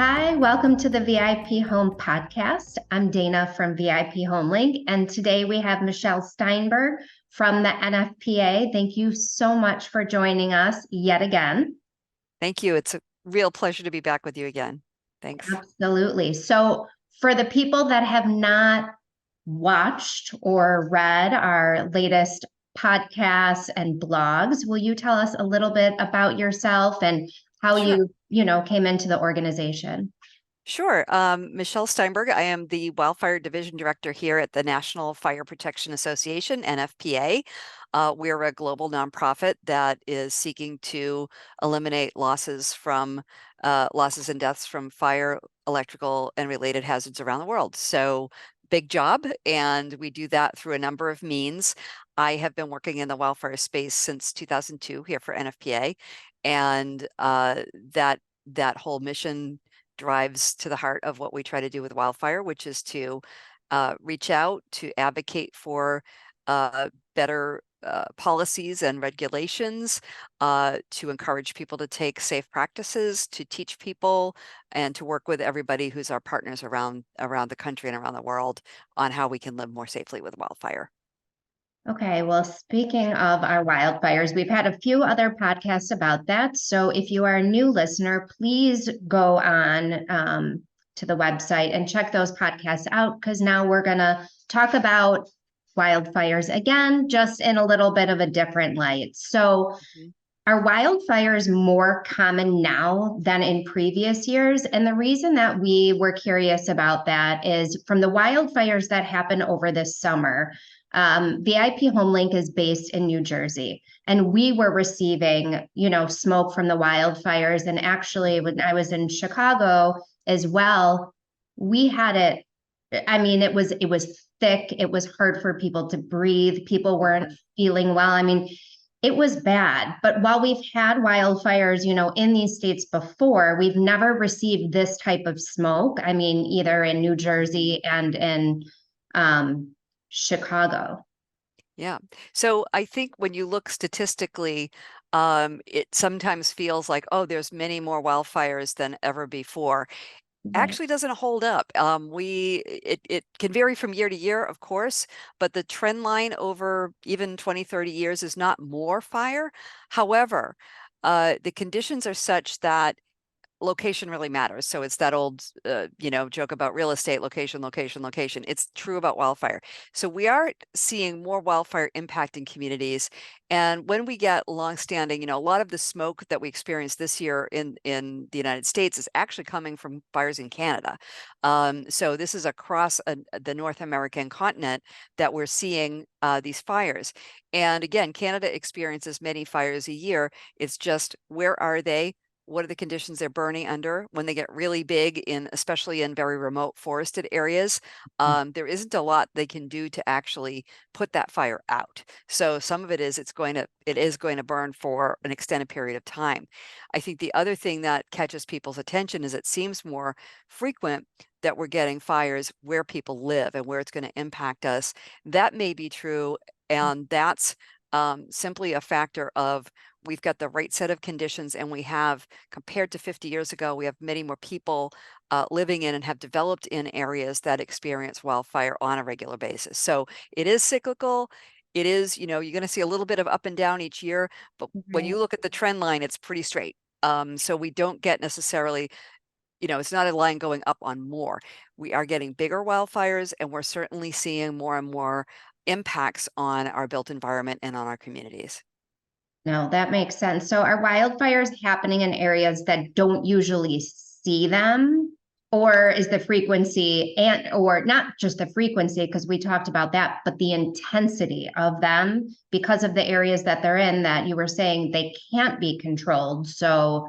Hi, welcome to the vipHome podcast. I'm Dana from vipHome Link, and today we have Michele Steinberg from the NFPA. Thank you so much for joining us yet again. Thank you. It's a real pleasure to be back with you again. Thanks. Absolutely. So, for the people that have not watched or read our latest podcasts and blogs, will you tell us a little bit about yourself and how Sure. you came into the organization? Sure. Michele Steinberg. I am the Wildfire Division Director here at the National Fire Protection Association, NFPA. We're a global nonprofit that is seeking to eliminate losses and deaths from fire, electrical, and related hazards around the world. So big job, and we do that through a number of means. I have been working in the wildfire space since 2002 here for NFPA, and that whole mission drives to the heart of what we try to do with wildfire, which is to reach out to advocate for better policies and regulations, to encourage people to take safe practices, to teach people, and to work with everybody who's our partners around the country and around the world on how we can live more safely with wildfire. Okay, well, speaking of our wildfires, we've had a few other podcasts about that. So if you are a new listener, please go on to the website and check those podcasts out because now we're going to talk about wildfires again, just in a little bit of a different light. So, are wildfires more common now than in previous years? And the reason that we were curious about that is from the wildfires that happened over this summer. vipHome Link is based in New Jersey, and we were receiving, smoke from the wildfires. And actually, when I was in Chicago as well, we had it. I mean, it was thick. It was hard for people to breathe. People weren't feeling well. I mean, it was bad. But while we've had wildfires, in these states before, we've never received this type of smoke. I mean, either in New Jersey and in Chicago. Yeah. So I think when you look statistically, it sometimes feels like, oh, there's many more wildfires than ever before. Right. Actually doesn't hold up. It can vary from year to year, of course, but the trend line over even 20, 30 years is not more fire. However, the conditions are such that location really matters. So it's that old, joke about real estate, location, location, location. It's true about wildfire. So we are seeing more wildfire impact in communities. And when we get longstanding, a lot of the smoke that we experienced this year in the United States is actually coming from fires in Canada. So this is across the North American continent that we're seeing these fires. And again, Canada experiences many fires a year. It's just, where are they? What are the conditions they're burning under when they get really big, especially in very remote forested areas? There isn't a lot they can do to actually put that fire out. So some of it is it is going to burn for an extended period of time. I think the other thing that catches people's attention is it seems more frequent that we're getting fires where people live and where it's going to impact us. That may be true, and that's simply a factor of we've got the right set of conditions, and we have, compared to 50 years ago, we have many more people living in and have developed in areas that experience wildfire on a regular basis. So it is cyclical. It is, you're going to see a little bit of up and down each year, but when you look at the trend line, it's pretty straight. So we don't get necessarily, it's not a line going up on more. We are getting bigger wildfires, and we're certainly seeing more and more impacts on our built environment and on our communities. No, that makes sense. So are wildfires happening in areas that don't usually see them? Or is the frequency or not just the frequency, because we talked about that, but the intensity of them because of the areas that they're in that you were saying they can't be controlled. So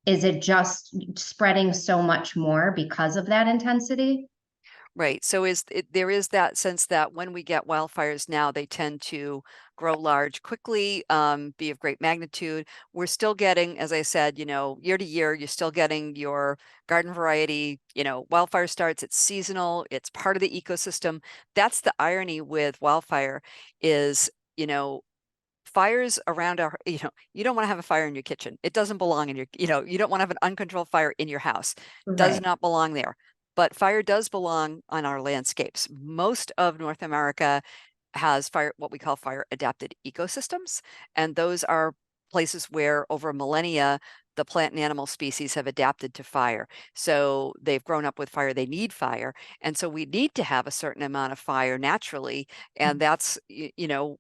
is it just spreading so much more because of that intensity? Right. So there is that sense that when we get wildfires now, they tend to grow large quickly, be of great magnitude. We're still getting, as I said, year to year, you're still getting your garden variety, wildfire starts, it's seasonal, it's part of the ecosystem. That's the irony with wildfire is, fires around our, you don't want to have a fire in your kitchen. It doesn't belong in your, you don't want to have an uncontrolled fire in your house. Does Right. not belong there. But fire does belong on our landscapes. Most of North America has what we call fire adapted ecosystems. And those are places where over millennia, the plant and animal species have adapted to fire. So they've grown up with fire, they need fire. And so we need to have a certain amount of fire naturally. And that's,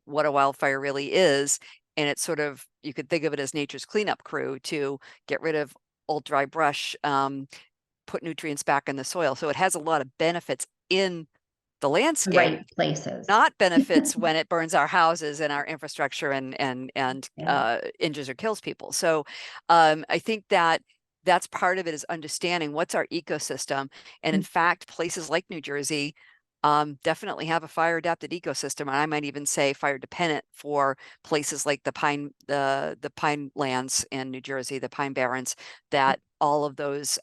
what a wildfire really is. And it's sort of, you could think of it as nature's cleanup crew to get rid of old dry brush, put nutrients back in the soil. So it has a lot of benefits in the landscape, Right places. not benefits when it burns our houses and our infrastructure and Yeah. injures or kills people. So I think that's part of it, is understanding what's our ecosystem. And in fact, places like New Jersey definitely have a fire adapted ecosystem. And I might even say fire dependent for places like the pine lands in New Jersey, the pine barrens, that all of those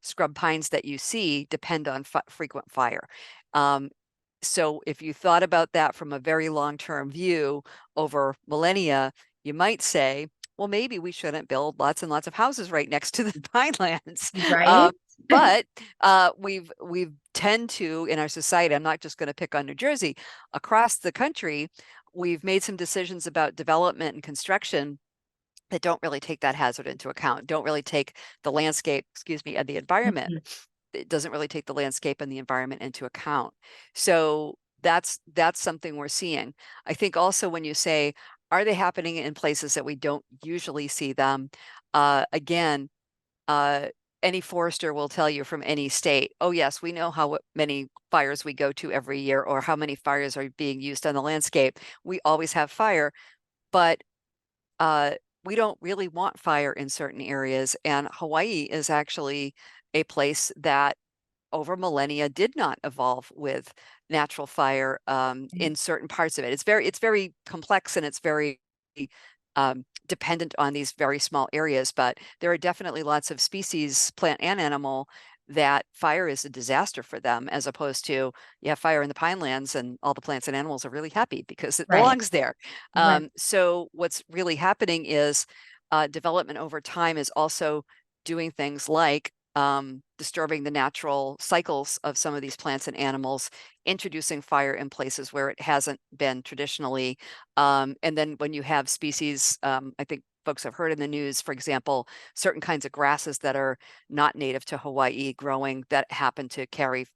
scrub pines that you see depend on frequent fire. So if you thought about that from a very long-term view over millennia, you might say, well, maybe we shouldn't build lots and lots of houses right next to the pine lands. Right. But we've tend to, in our society, I'm not just going to pick on New Jersey, across the country, we've made some decisions about development and construction that don't really take that hazard into account, don't really take the landscape, and the environment. It doesn't really take the landscape and the environment into account. So that's something we're seeing. I think also when you say, are they happening in places that we don't usually see them? Again, any forester will tell you from any state, oh yes, we know how many fires we go to every year, or how many fires are being used on the landscape. We always have fire, but we don't really want fire in certain areas. And Hawaii is actually a place that over millennia did not evolve with natural fire in certain parts of it. It's very complex, and it's very dependent on these very small areas, but there are definitely lots of species, plant and animal, that fire is a disaster for them, as opposed to you have fire in the pine lands and all the plants and animals are really happy because it Right. belongs there. Right. So what's really happening is development over time is also doing things like disturbing the natural cycles of some of these plants and animals, introducing fire in places where it hasn't been traditionally. And then when you have species, I think folks have heard in the news, for example, certain kinds of grasses that are not native to Hawaii growing that happen to carry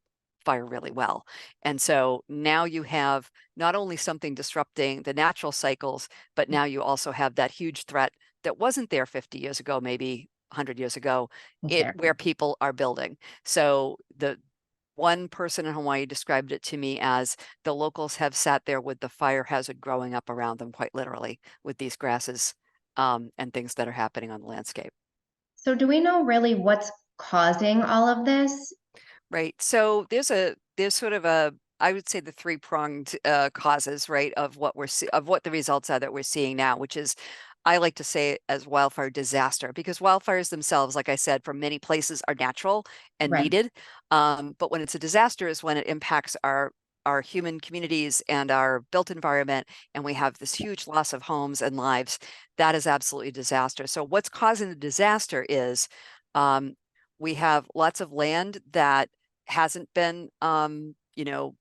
fire really well. And so now you have not only something disrupting the natural cycles, but now you also have that huge threat that wasn't there 50 years ago, maybe 100 years ago, Exactly. where people are building. So the one person in Hawaii described it to me as the locals have sat there with the fire hazard growing up around them, quite literally, with these grasses and things that are happening on the landscape. So do we know really what's causing all of this? Right. So there's sort of a, I would say, the three-pronged causes, right, of what of what the results are that we're seeing now, which is, I like to say it as wildfire disaster, because wildfires themselves, like I said, from many places are natural and Right. needed. But when it's a disaster is when it impacts our human communities and our built environment, and we have this huge loss of homes and lives. That is absolutely a disaster. So what's causing the disaster is we have lots of land that hasn't been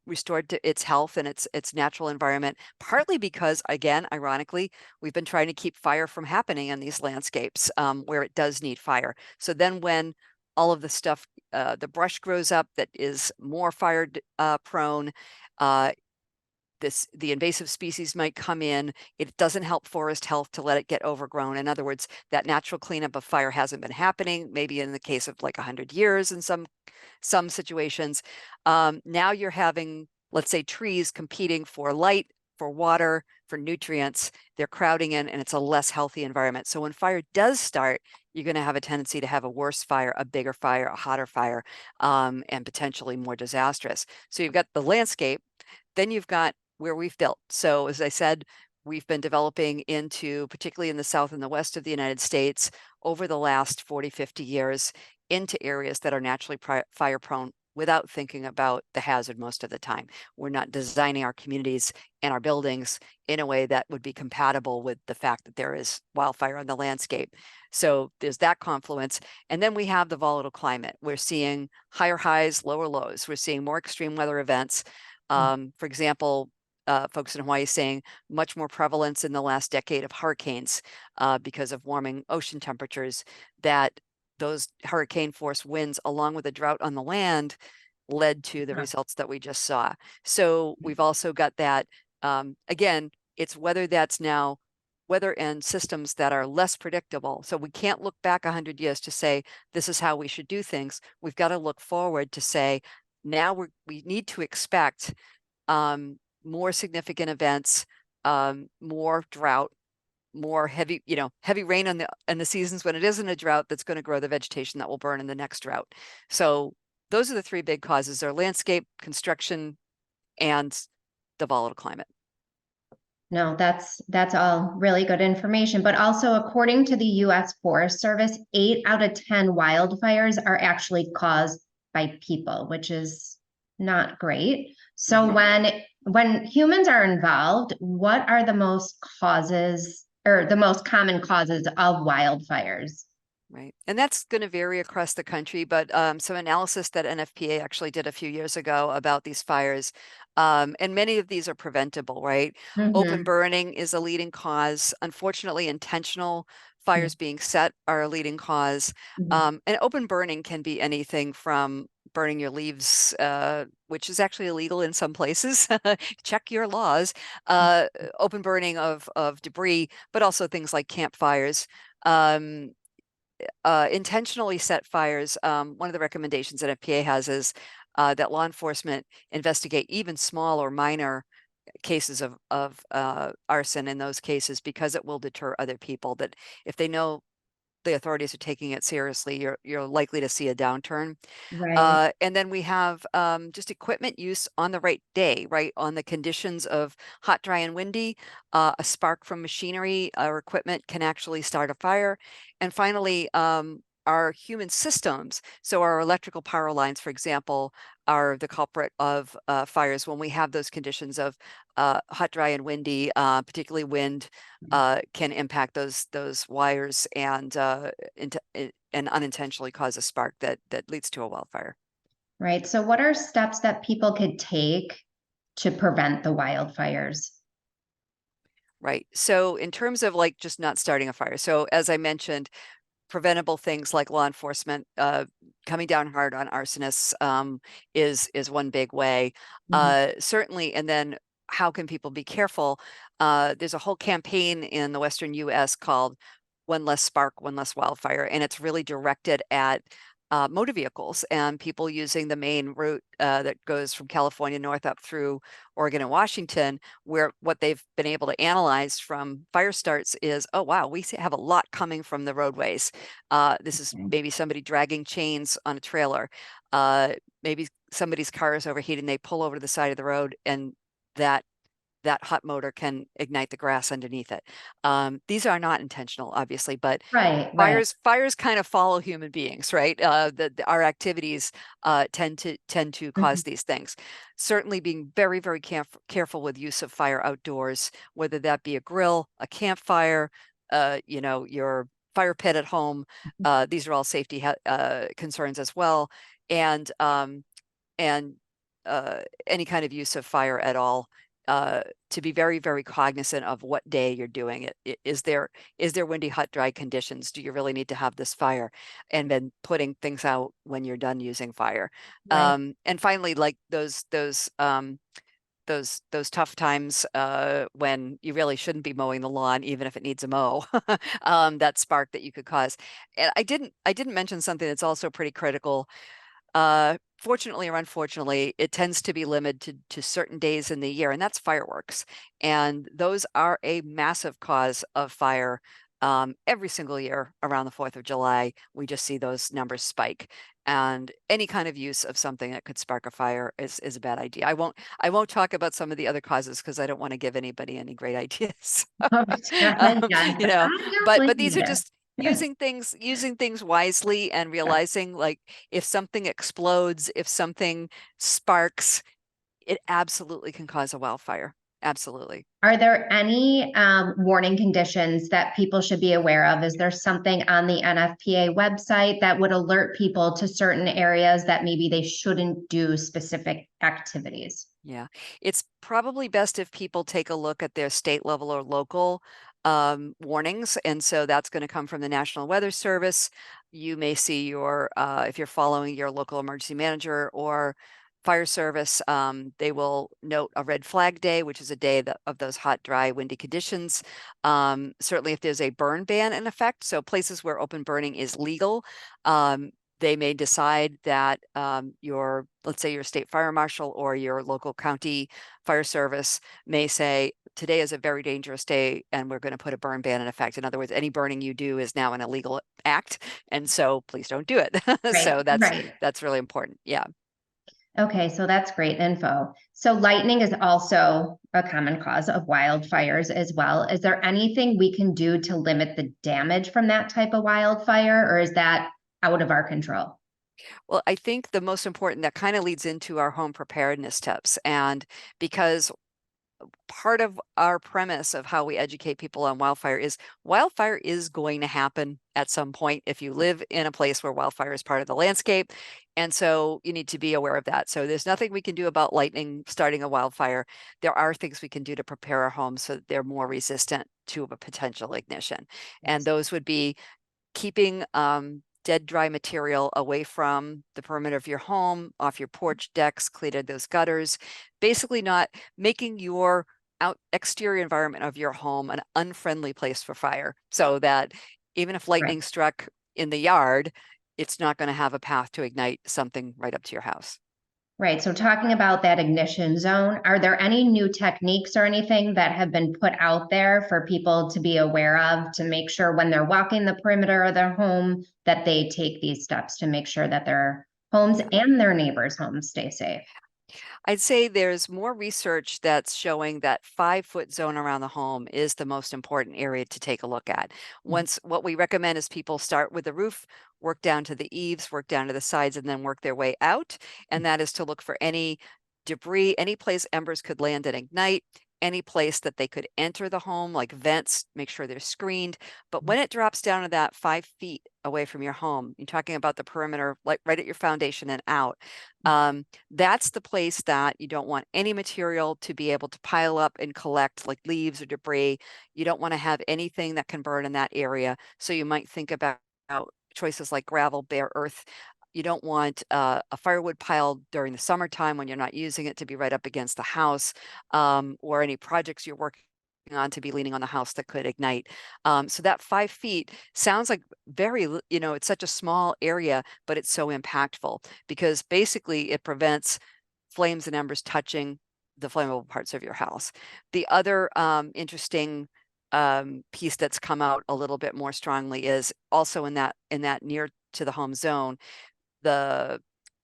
restored to its health and its natural environment, partly because, again, ironically, we've been trying to keep fire from happening in these landscapes where it does need fire. So then when all of the stuff, the brush grows up that is more fire prone, the invasive species might come in. It doesn't help forest health to let it get overgrown. In other words, that natural cleanup of fire hasn't been happening, maybe in the case of like 100 years in some situations. Now you're having, let's say, trees competing for light, for water, for nutrients. They're crowding in, and it's a less healthy environment. So when fire does start, you're going to have a tendency to have a worse fire, a bigger fire, a hotter fire, and potentially more disastrous. So you've got the landscape, then you've got where we've built. So as I said, we've been developing into, particularly in the south and the west of the United States, over the last 40, 50 years, into areas that are naturally fire prone without thinking about the hazard most of the time. We're not designing our communities and our buildings in a way that would be compatible with the fact that there is wildfire on the landscape. So there's that confluence. And then we have the volatile climate. We're seeing higher highs, lower lows. We're seeing more extreme weather events. For example, folks in Hawaii saying much more prevalence in the last decade of hurricanes because of warming ocean temperatures, that those hurricane force winds along with the drought on the land led to the results that we just saw. So we've also got that, again, it's weather that's now weather and systems that are less predictable. So we can't look back 100 years to say, this is how we should do things. We've got to look forward to say, now we need to expect more significant events, more drought, more heavy, heavy rain in the seasons when it isn't a drought that's going to grow the vegetation that will burn in the next drought. So those are the three big causes: are landscape, construction, and the volatile climate. No, that's all really good information. But also, according to the U.S. Forest Service, 8 out of 10 wildfires are actually caused by people, which is not great. So when humans are involved, what are the most causes or the most common causes of wildfires? Right. And that's going to vary across the country, but some analysis that NFPA actually did a few years ago about these fires, and many of these are preventable, right? Open burning is a leading cause. Unfortunately, intentional fires being set are a leading cause. And open burning can be anything from burning your leaves, which is actually illegal in some places. Check your laws. Open burning of debris, but also things like campfires. Intentionally set fires, one of the recommendations that NFPA has is that law enforcement investigate even small or minor cases of arson in those cases, because it will deter other people. That if they know the authorities are taking it seriously, you're likely to see a downturn. Right. And then we have just equipment use on the right day, right? On the conditions of hot, dry, and windy, a spark from machinery or equipment can actually start a fire. And finally, our human systems, so our electrical power lines, for example, are the culprit of fires when we have those conditions of hot, dry, and windy. Particularly wind can impact those wires and unintentionally cause a spark that leads to a wildfire. Right. So what are steps that people could take to prevent the wildfires? Right. So in terms of like just not starting a fire. So as I mentioned, preventable things like law enforcement coming down hard on arsonists is one big way. Certainly, and then how can people be careful? There's a whole campaign in the Western US called One Less Spark, One Less Wildfire, and it's really directed at motor vehicles and people using the main route that goes from California north up through Oregon and Washington, where what they've been able to analyze from fire starts is, oh, wow, we have a lot coming from the roadways. This is maybe somebody dragging chains on a trailer. Maybe somebody's car is overheating. They pull over to the side of the road, and that hot motor can ignite the grass underneath it. These are not intentional, obviously, but Right. fires kind of follow human beings, right? Our activities tend to cause these things. Certainly being very, very careful with use of fire outdoors, whether that be a grill, a campfire, your fire pit at home. These are all safety concerns as well. And any kind of use of fire at all, to be very, very cognizant of what day you're doing it. Is there windy, hot, dry conditions? Do you really need to have this fire? And then putting things out when you're done using fire. Right. And finally, like those tough times when you really shouldn't be mowing the lawn, even if it needs a mow, that spark that you could cause. And I didn't mention something that's also pretty critical. Fortunately or unfortunately, it tends to be limited to certain days in the year, and that's fireworks. And those are a massive cause of fire. Every single year around the 4th of July, we just see those numbers spike. And any kind of use of something that could spark a fire is a bad idea. I won't talk about some of the other causes because I don't want to give anybody any great ideas. Yes, You know, but these are needed. just using things wisely and realizing, like, if something explodes, if something sparks, it absolutely can cause a wildfire. Absolutely. Are there any warning conditions that people should be aware of? Is there something on the NFPA website that would alert people to certain areas that maybe they shouldn't do specific activities? Yeah, it's probably best if people take a look at their state level or local warnings. And so that's going to come from the National Weather Service. You may see your, if you're following your local emergency manager or fire service, they will note a red flag day, which is a day of those hot, dry, windy conditions. Certainly if there's a burn ban in effect, so places where open burning is legal, they may decide that let's say your state fire marshal or your local county fire service may say, today is a very dangerous day and we're going to put a burn ban in effect. In other words, any burning you do is now an illegal act. And so please don't do it. So Right. that's really important. Yeah. Okay, so that's great info. So lightning is also a common cause of wildfires as well. Is there anything we can do to limit the damage from that type of wildfire, or is that out of our control? Well, I think the most important, that kind of leads into our home preparedness tips. And because part of our premise of how we educate people on wildfire is going to happen at some point if you live in a place where wildfire is part of the landscape. And so you need to be aware of that. So there's nothing we can do about lightning starting a wildfire. There are things we can do to prepare our homes so that they're more resistant to a potential ignition. And those would be keeping dead, dry material away from the perimeter of your home, off your porch, decks, cleaning those gutters, basically not making your exterior environment of your home an unfriendly place for fire, so that even if lightning struck in the yard, it's not going to have a path to ignite something right up to your house. Right. So talking about that ignition zone, are there any new techniques or anything that have been put out there for people to be aware of to make sure when they're walking the perimeter of their home that they take these steps to make sure that their homes and their neighbors' homes stay safe? I'd say there's more research that's showing that 5-foot zone around the home is the most important area to take a look at. What we recommend is people start with the roof, work down to the eaves, work down to the sides, and then work their way out. And that is to look for any debris, any place embers could land and ignite, any place that they could enter the home, like vents, make sure they're screened. But when it drops down to that 5 feet away from your home, you're talking about the perimeter, like right at your foundation and out, that's the place that you don't want any material to be able to pile up and collect, like leaves or debris. You don't want to have anything that can burn in that area. So you might think about choices like gravel, bare earth. You don't want a firewood pile during the summertime when you're not using it to be right up against the house, or any projects you're working on to be leaning on the house that could ignite. So that 5 feet sounds like it's such a small area, but it's so impactful because basically it prevents flames and embers touching the flammable parts of your house. The other interesting piece that's come out a little bit more strongly is also in that near to the home zone,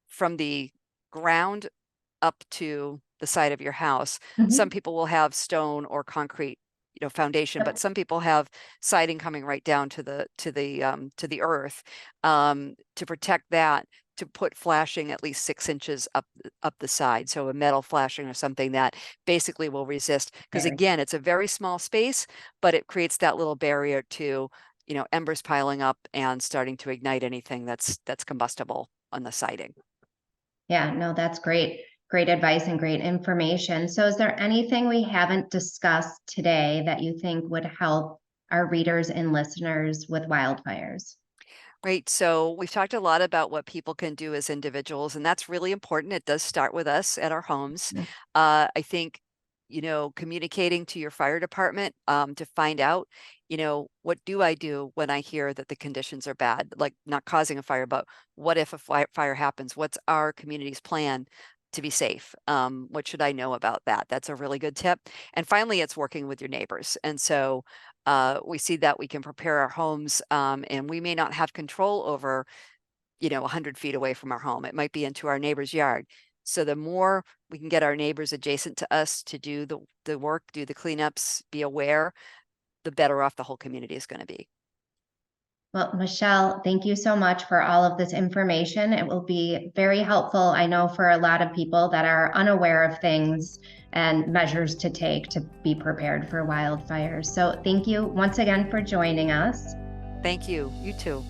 from the ground up to the side of your house. Some people will have stone or concrete, foundation, but some people have siding coming right down to the earth, to protect that, to put flashing at least 6 inches up the side. So a metal flashing or something that basically will resist, because again, it's a very small space, but it creates that little barrier to embers piling up and starting to ignite anything that's combustible on the siding. Yeah, no, that's great. Great advice and great information. So is there anything we haven't discussed today that you think would help our readers and listeners with wildfires? Right. So we've talked a lot about what people can do as individuals, and that's really important. It does start with us at our homes. I think, communicating to your fire department, to find out, what do I do when I hear that the conditions are bad, like not causing a fire, but what if a fire happens? What's our community's plan to be safe? What should I know about that? That's a really good tip. And finally, it's working with your neighbors. And so we see that we can prepare our homes, and we may not have control over, 100 feet away from our home. It might be into our neighbor's yard. So the more we can get our neighbors adjacent to us to do the work, do the cleanups, be aware, the better off the whole community is going to be. Well, Michele, thank you so much for all of this information. It will be very helpful, I know, for a lot of people that are unaware of things and measures to take to be prepared for wildfires. So thank you once again for joining us. Thank you. You too.